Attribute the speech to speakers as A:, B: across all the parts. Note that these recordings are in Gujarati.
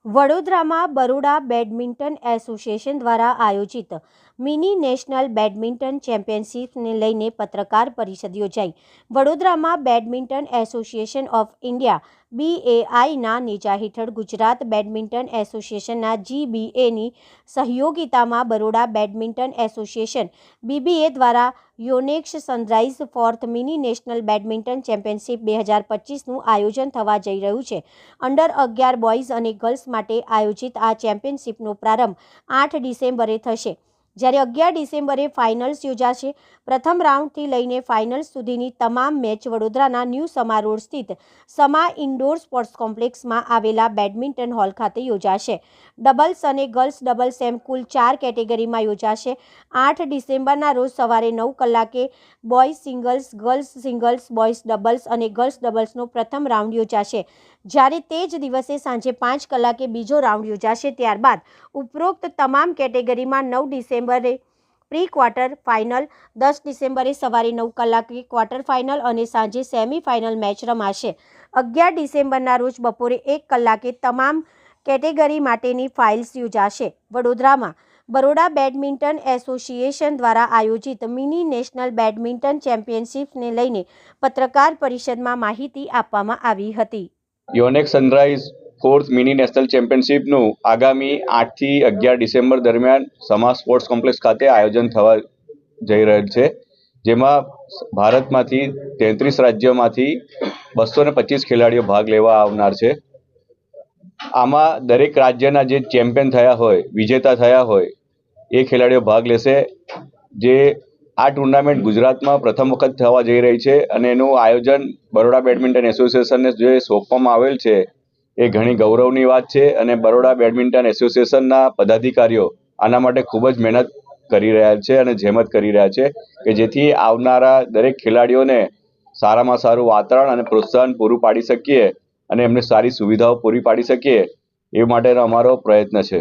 A: વડોદરામાં બરોડા બેડમિન્ટન એસોસિએશન દ્વારા આયોજિત મિની નેશનલ બેડમિન્ટન ચેમ્પિયનશિપને લઈને પત્રકાર પરિષદ યોજાઈ। વડોદરામાં બેડમિન્ટન એસોસિએશન ઓફ ઇન્ડિયા BAIના નેજા હેઠળ ગુજરાત બેડમિન્ટન એસોસિએશનના GBAની સહયોગિતામાં બરોડા બેડમિન્ટન એસોસિએશન BBA દ્વારા Yonex sunrise fourth mini national badminton championship 2025નું આયોજન થવા જઈ રહ્યું છે। અંડર 11 બોયઝ અને ગર્લ્સ માટે આયોજિત આ ચેમ્પિયનશિપનો પ્રારંભ 8 ડિસેમ્બરે થશે, જ્યારે 11 ડિસેમ્બરે ફાઇનલ્સ યોજાશે। પ્રથમ રાઉન્ડથી લઈને ફાઇનલ્સ સુધીની તમામ મેચ વડોદરાના ન્યૂ સમા રોડ સ્થિત સમા ઇન્ડોર સ્પોર્ટ્સ કોમ્પ્લેક્સમાં આવેલા બેડમિન્ટન હોલ ખાતે યોજાશે। ડબલ્સ અને ગર્લ્સ ડબલ્સ એમ કુલ 4 કેટેગરીમાં યોજાશે। 8 ડિસેમ્બરના રોજ સવારે 9 કલાકે boys singles, girls singles, boys doubles અને ગર્લ્સ ડબલ્સનો પ્રથમ રાઉન્ડ યોજાશે, જ્યારે તે જ દિવસે સાંજે 5 કલાકે બીજો રાઉન્ડ યોજાશે। ત્યારબાદ ઉપરોક્ત તમામ કેટેગરીમાં 9 ડિસેમ્બરે પ્રી ક્વાર્ટર ફાઇનલ, 10 ડિસેમ્બરે સવારે 9 કલાકે ક્વાર્ટર ફાઇનલ અને સાંજે સેમી ફાઇનલ મેચ રમાશે। 11 ડિસેમ્બરના રોજ બપોરે 1 કલાકે તમામ કેટેગરી માટેની ફાઇનલ્સ યોજાશે। વડોદરામાં બરોડા બેડમિન્ટન એસોસિએશન દ્વારા આયોજિત મિની નેશનલ બેડમિન્ટન ચેમ્પિયનશિપને લઈને પત્રકાર પરિષદમાં માહિતી આપવામાં આવી હતી।
B: યોનેક્સ સનરાઇઝ ફોર્થ મિની નેશનલ ચેમ્પિયનશિપનું આગામી 8 થી 11 ડિસેમ્બર દરમિયાન સમા સ્પોર્ટ્સ કોમ્પ્લેક્સ ખાતે આયોજન થવા જઈ રહેલ છે, જેમાં ભારતમાંથી 33 રાજ્યોમાંથી 225 ખેલાડીઓ ભાગ લેવા આવનાર છે। આમાં દરેક રાજ્યના જે ચેમ્પિયન થયા હોય, વિજેતા થયા હોય, એ ખેલાડીઓ ભાગ લેશે। જે આ ટુર્નામેન્ટ ગુજરાતમાં પ્રથમ વખત થવા જઈ રહી છે અને એનું આયોજન બરોડા બેડમિન્ટન એસોસિએશનને જે સોંપવામાં આવેલ છે એ ઘણી ગૌરવની વાત છે અને બરોડા બેડમિન્ટન એસોસિએશનના પદાધિકારીઓ આના માટે ખૂબ જ મહેનત કરી રહ્યા છે અને જહેમત કરી રહ્યા છે કે જેથી આવનારા દરેક ખેલાડીઓને સારામાં સારું વાતાવરણ અને પ્રોત્સાહન પૂરું પાડી શકીએ અને એમને સારી સુવિધાઓ પૂરી પાડી શકીએ એ માટેનો અમારો પ્રયત્ન છે।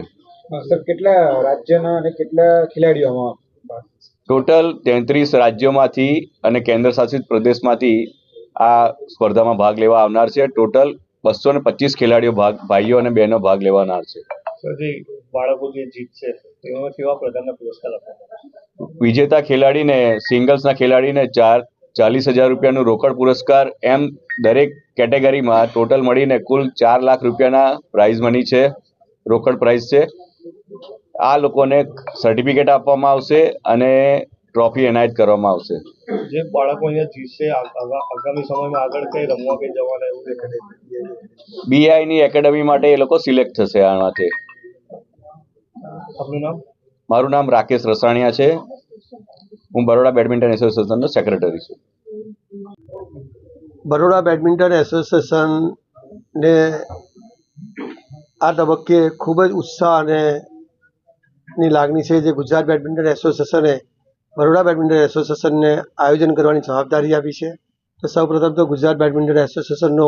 C: સર, કેટલા રાજ્યના અને કેટલા ખેલાડીઓમાં?
B: ટોટલ 33 રાજ્યોમાંથી અને કેન્દ્ર શાસિત પ્રદેશમાંથી આ સ્પર્ધામાં ભાગ લેવા આવનાર છે। ટોટલ 225 ખેલાડીઓ ભાઈઓ અને બહેનો ભાગ લેવાના છે।
C: બાળકો જે જીતશે તેમાં કેવા પ્રકારના પુરસ્કાર આપવામાં?
B: વિજેતા ખેલાડીને, સિંગલ્સના ખેલાડીને 40,000 રૂપિયાનું રોકડ પુરસ્કાર, એમ દરેક કેટેગરીમાં ટોટલ મળીને કુલ 4 લાખ રૂપિયાના પ્રાઇઝ મની છે, રોકડ પ્રાઇઝ છે। આ લોકોને સર્ટિફિકેટ આપવામાં આવશે અને ટ્રોફી એનાયત કરવામાં આવશે।
C: જે બાળકો અહીંયા જીતશે આગામી સમયમાં આગળ કઈ રમવા કઈ જવાના એવું દેખાય?
B: BIની એકેડમી માટે એ લોકો સિલેક્ટ થશે આનાથી।
C: આપનું નામ?
B: મારું નામ રાકેશ રસાણિયા છે। હું બરોડા બેડમિન્ટન એસોસિએશનનો સેક્રેટરી છું।
D: બરોડા બેડમિન્ટન એસોસિએશનને આ તબક્કે ખૂબ જ ઉત્સાહ અને ની લાગણી છે, જે ગુજરાત બેડમિન્ટન એસોસિએશને બરોડા બેડમિન્ટન એસોસિએશનને આયોજન કરવાની જવાબદારી આપી છે। તો સૌપ્રથમ તો ગુજરાત બેડમિન્ટન એસોસિએશનનો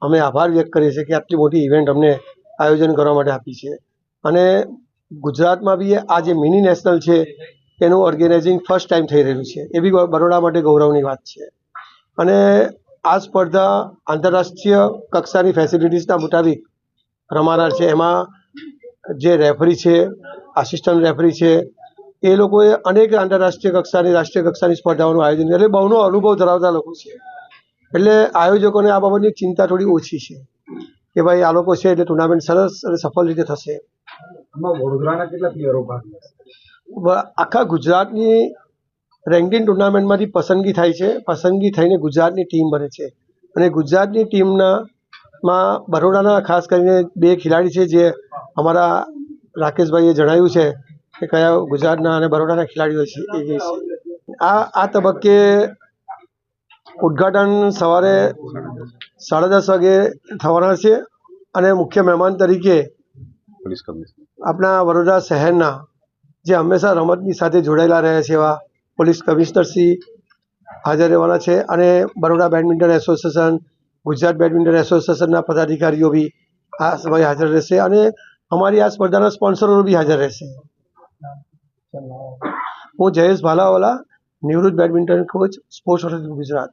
D: અમે આભાર વ્યક્ત કરીએ છીએ કે આટલી મોટી ઇવેન્ટ અમને આયોજન કરવા માટે આપી છે। અને ગુજરાતમાં બી આ જે મિની નેશનલ છે એનું ઓર્ગેનાઇઝિંગ ફર્સ્ટ ટાઈમ થઈ રહ્યું છે, એ બી બરોડા માટે ગૌરવની વાત છે। અને આ સ્પર્ધા આંતરરાષ્ટ્રીય કક્ષાની ફેસિલિટીઝના મુતાબિક રમાનાર છે। એમાં જે રેફરી છે, આસિસ્ટન્ટ રેફરી છે, એ લોકોએ અનેક આંતરરાષ્ટ્રીય કક્ષાની, રાષ્ટ્રીય કક્ષાની સ્પર્ધાઓનું આયોજન કરે, એટલે બહુનો અનુભવ ધરાવતા લોકો છે। એટલે આયોજકોને આ બાબતની ચિંતા થોડી ઓછી છે કે ભાઈ આ લોકો છે એટલે ટુર્નામેન્ટ સરસ અને સફળ રીતે થશે।
C: આમાં વડોદરાના કેટલા પ્લેયરો ભાગ લેશે?
D: આખા ગુજરાતની રેન્કિંગ ટુર્નામેન્ટમાંથી પસંદગી થાય છે, પસંદગી થઈને ગુજરાતની ટીમ બને છે અને ગુજરાતની ટીમમાં બરોડાના ખાસ કરીને 2 ખેલાડી છે, જે અમારા રાકેશભાઈએ જણાવ્યું છે કે કયા ગુજરાતના અને બરોડાના ખેલાડીઓ છે એ છે। આ તબક્કે ઉદ્ઘાટન સવારે 10:30 વાગે થવાના છે અને મુખ્ય મહેમાન તરીકે આપણા વડોદરા શહેરના જે હંમેશા રમતની સાથે જોડાયેલા રહ્યા છે એવા પોલીસ કમિશનર શ્રી હાજર રહેવાના છે અને Baroda badminton association, Gujarat badminton એસોસિએશનના પદાધિકારીઓ બી આ સમયે હાજર રહેશે અને અમારી આ સ્પર્ધાના સ્પોન્સરો બી હાજર રહેશે। હું જયેશ ભાલાવાલા, નિવૃત્ત badminton coach, sports authority Gujarat.